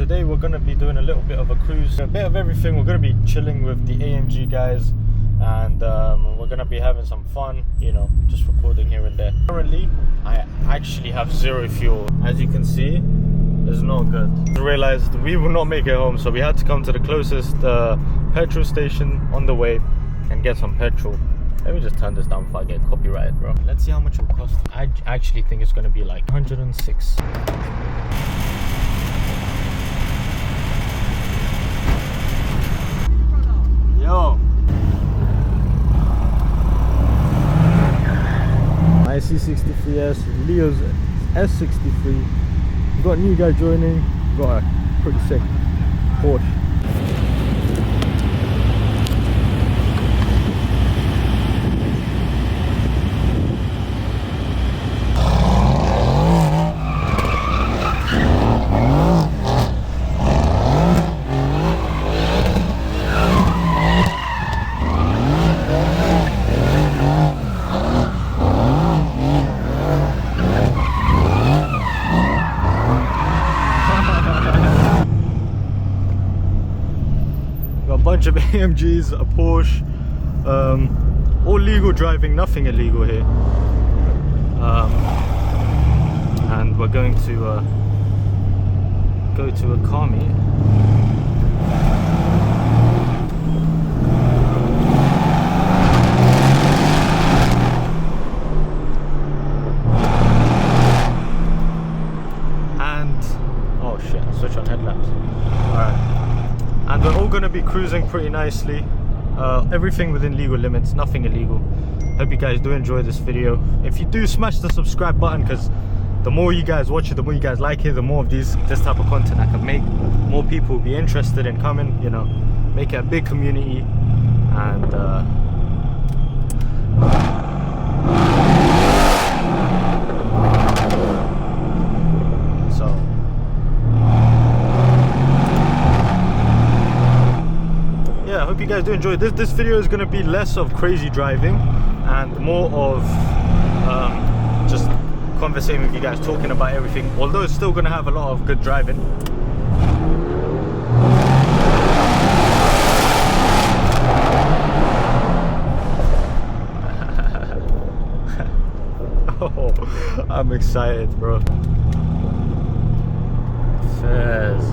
today we're going to be doing a little bit of a cruise, a bit of everything. We're going to be chilling with the AMG guys, and we're going to be having some fun, you know, just recording here and there. Currently, I actually have zero fuel. As you can see, it's not good. I realized we will not make it home, so we had to come to the closest petrol station on the way and get some petrol. Let me just turn this down before I get copyrighted, bro. Let's see how much it will cost. I actually think it's going to be like 106. Yo. My C63S, Leo's S63. We've got a new guy joining. We've got a pretty sick Porsche. Bunch of AMGs, a Porsche, all legal driving, nothing illegal here, and we're going to go to a car meet. And oh shit, switch on headlamps. Alright. And we're all going to be cruising pretty nicely, everything within legal limits, nothing illegal. Hope you guys do enjoy this video. If you do, smash the subscribe button, because the more you guys watch it, the more you guys like it, the more of this type of content I can make. More people will be interested in coming, you know, make it a big community. And I hope you guys do enjoy this. This video is going to be less of crazy driving and more of just conversating with you guys, talking about everything, although it's still going to have a lot of good driving. Oh, I'm excited, bro. Fez.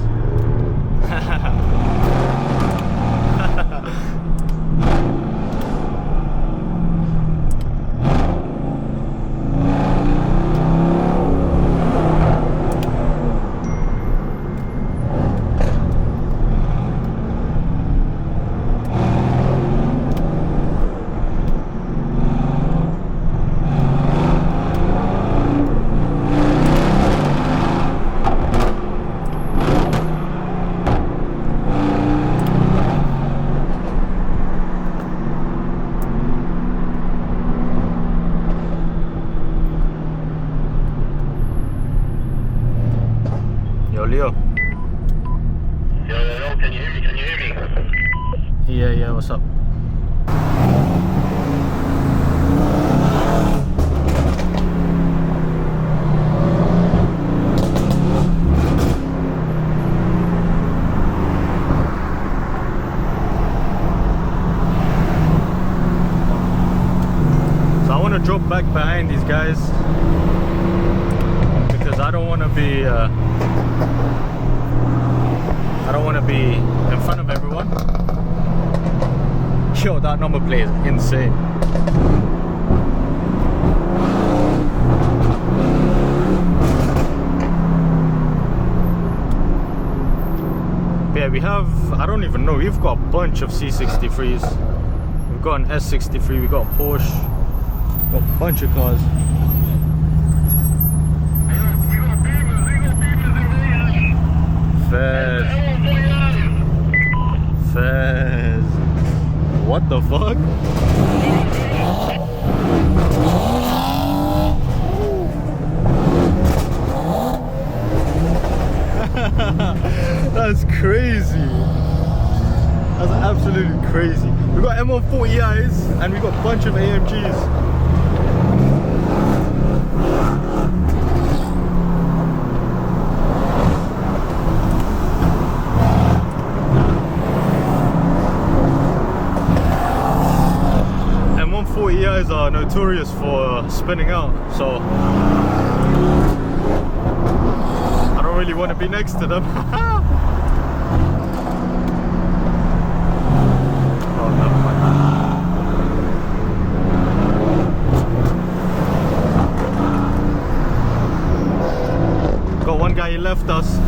Yo, Leo. Yo, can you hear me? Can you hear me? Yeah, what's up? So I want to drop back behind these guys, because I don't want to be in front of everyone. Yo, that number plate is insane. But yeah, we have, I don't even know, we've got a bunch of C63s. We've got an S63, we've got a Porsche, got a bunch of cars. Fez. What the fuck? That's crazy. That's absolutely crazy. We got M140i's and we got a bunch of AMGs. guys are notorious for spinning out, so I don't really want to be next to them. Oh, never mind. Got one guy, he left us.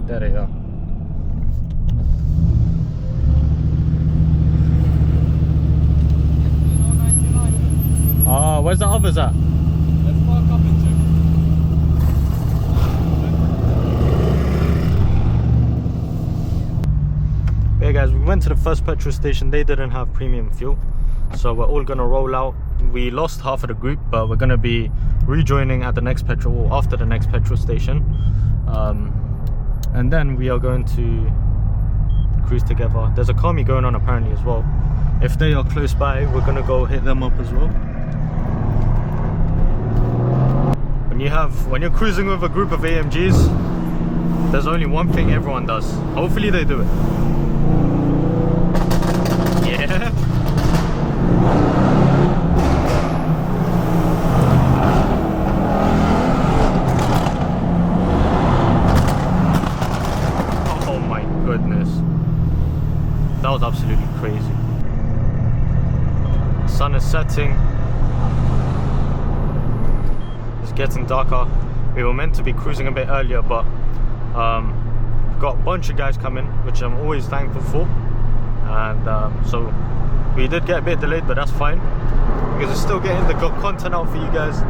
There they are. Ah, where's the others at? Let's park up and check. Yeah guys, we went to the first petrol station. They didn't have premium fuel, so we're all gonna roll out. We lost half of the group, but we're gonna be rejoining at the next petrol, or after the next petrol station, and then we are going to cruise together. There's a Kami going on apparently as well. If they are close by, we're gonna go hit them up as well. When you're cruising with a group of AMGs, there's only one thing everyone does. Hopefully they do it. Yeah. Oh my goodness. That was absolutely crazy. The sun is setting. It's getting darker. We were meant to be cruising a bit earlier, but got a bunch of guys coming, which I'm always thankful for. And so we did get a bit delayed, but that's fine, because we're still getting the content out for you guys,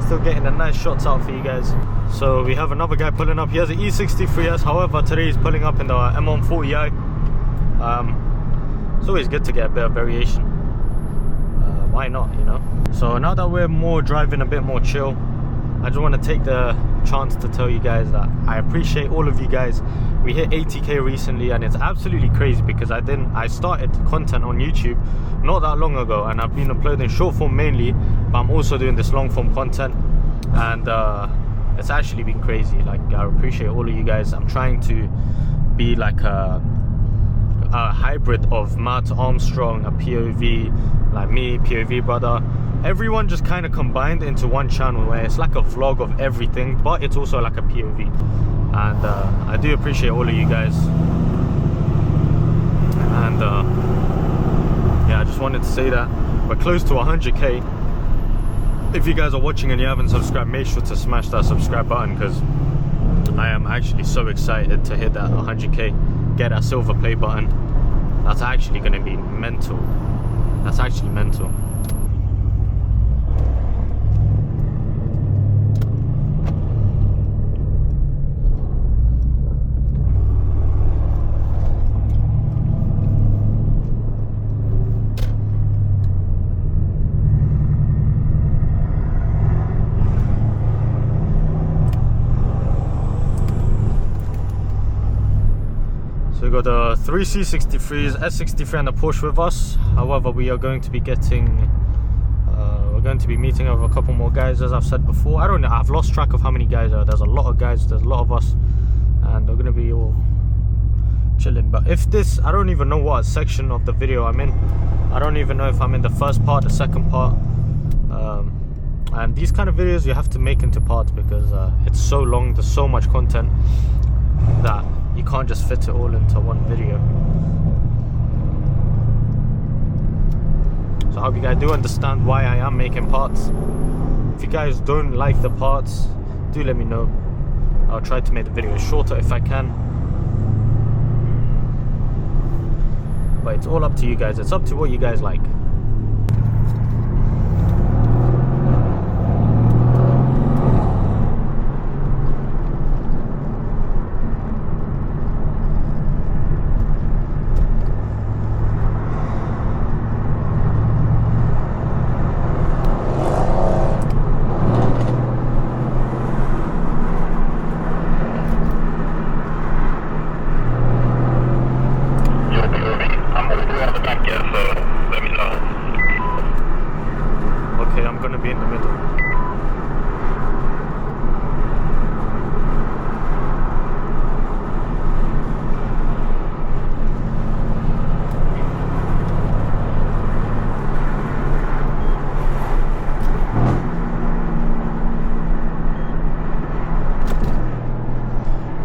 still getting the nice shots out for you guys. So we have another guy pulling up. He has an E63S, however today he's pulling up in the M140i. It's always good to get a bit of variation. Why not, you know? So now that we're driving a bit more chill, I just want to take the chance to tell you guys that I appreciate all of you guys. We hit 80k recently, and it's absolutely crazy because I started content on YouTube not that long ago, and I've been uploading short form mainly, but I'm also doing this long form content, and it's actually been crazy. Like, I appreciate all of you guys. I'm trying to be like a hybrid of Matt Armstrong, a POV, like me, POV brother. Everyone just kind of combined into one channel where it's like a vlog of everything, but it's also like a POV. And I do appreciate all of you guys. And yeah, I just wanted to say that we're close to 100k. if you guys are watching and you haven't subscribed, make sure to smash that subscribe button, because I am actually so excited to hit that 100k, get that silver play button. That's actually going to be mental. That's actually mental. So we got the 3 C63s, S63 and the Porsche with us. However, we are going to be getting, we're going to be meeting up with a couple more guys, as I've said before. I don't know, I've lost track of how many guys are. There's a lot of guys, there's a lot of us, and we're going to be all chilling. But if this, I don't even know what section of the video I'm in. I don't even know if I'm in the first part, the second part. And these kind of videos you have to make into parts, because it's so long, there's so much content that you can't just fit it all into one video. So I hope you guys do understand why I am making parts. If you guys don't like the parts, do let me know. I'll try to make the video shorter if I can. But it's all up to you guys. It's up to what you guys like. Okay, I'm gonna be in the middle.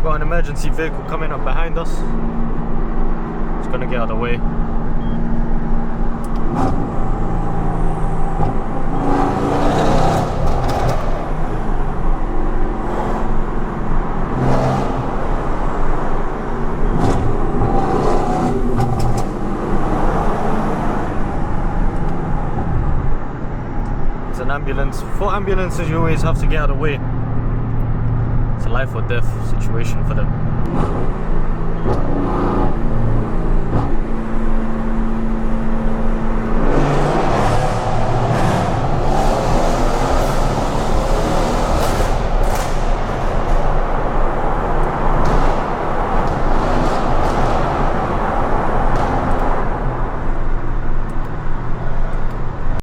Got an emergency vehicle coming up behind us. It's gonna get out of the way. An ambulance. For ambulances, you always have to get out of the way. It's a life or death situation for them.